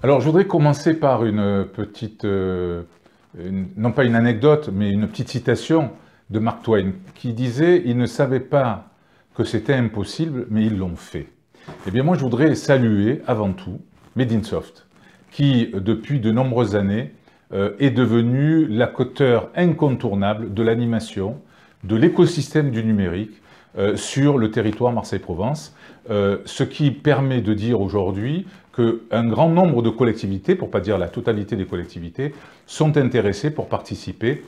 Alors, je voudrais commencer par une petite, non pas une anecdote, mais une petite citation de Mark Twain, qui disait « Ils ne savaient pas que c'était impossible, mais ils l'ont fait ». Eh bien, moi, je voudrais saluer avant tout Made in Soft, qui, depuis de nombreuses années, est devenu l'acteur incontournable de l'animation, de l'écosystème du numérique sur le territoire Marseille-Provence, ce qui permet de dire aujourd'hui qu'un grand nombre de collectivités, pour ne pas dire la totalité des collectivités, sont intéressées pour participer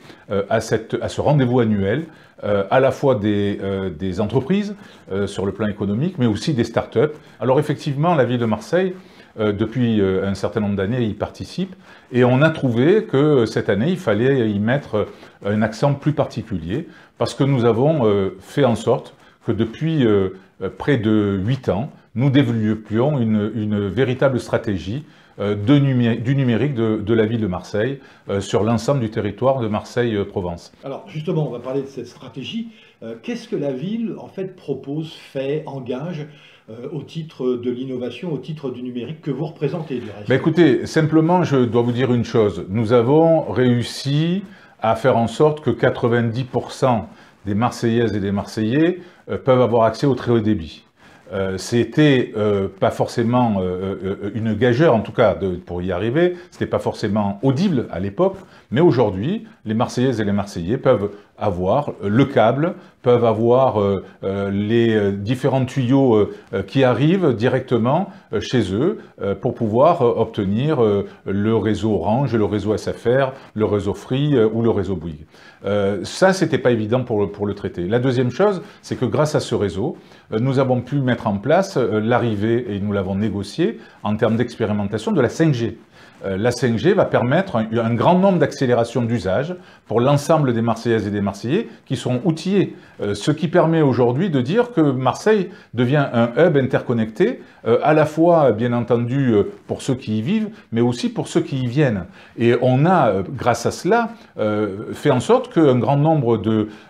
à ce rendez-vous annuel, à la fois des entreprises sur le plan économique, mais aussi des start-up. Alors effectivement, la ville de Marseille, depuis un certain nombre d'années, y participe, et on a trouvé que cette année, il fallait y mettre un accent plus particulier, parce que nous avons fait en sorte que depuis près de 8 ans, nous développions une véritable stratégie du numérique de la ville de Marseille sur l'ensemble du territoire de Marseille-Provence. Alors justement, on va parler de cette stratégie. Qu'est-ce que la ville en fait propose, fait, engage au titre de l'innovation, au titre du numérique que vous représentez du reste? Écoutez, simplement, je dois vous dire une chose. Nous avons réussi à faire en sorte que 90% des Marseillaises et des Marseillais peuvent avoir accès au très haut débit. C'était pas forcément une gageure, en tout cas pour y arriver, c'était pas forcément audible à l'époque, mais aujourd'hui, les Marseillaises et les Marseillais peuvent avoir le câble, peuvent avoir les différents tuyaux qui arrivent directement chez eux pour pouvoir obtenir le réseau Orange, le réseau SFR, le réseau Free ou le réseau Bouygues. Ça, c'était pas évident pour le traiter. La deuxième chose, c'est que grâce à ce réseau, nous avons pu mettre en place l'arrivée, et nous l'avons négocié, en termes d'expérimentation de la 5G. La 5G va permettre un grand nombre d'accélérations d'usage pour l'ensemble des Marseillaises et des Marseillais qui seront outillés. Ce qui permet aujourd'hui de dire que Marseille devient un hub interconnecté, à la fois, bien entendu, pour ceux qui y vivent, mais aussi pour ceux qui y viennent. Et on a, grâce à cela, fait en sorte qu'un grand nombre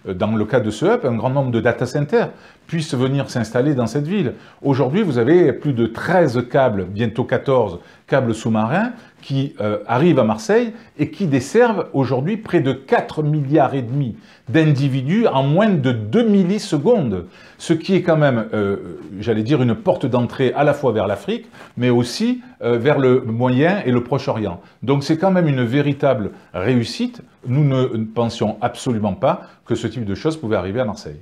dans le cas de ce hub, un grand nombre de data centers puissent venir s'installer dans cette ville. Aujourd'hui, vous avez plus de 13 câbles, bientôt 14 câbles sous-marins qui arrivent à Marseille et qui desservent aujourd'hui près de 4,5 milliards d'individus en moins de 2 millisecondes. Ce qui est quand même, j'allais dire, une porte d'entrée à la fois vers l'Afrique, mais aussi vers le Moyen et le Proche-Orient. Donc c'est quand même une véritable réussite. Nous ne pensions absolument pas que ce type de choses pouvait arriver à Marseille.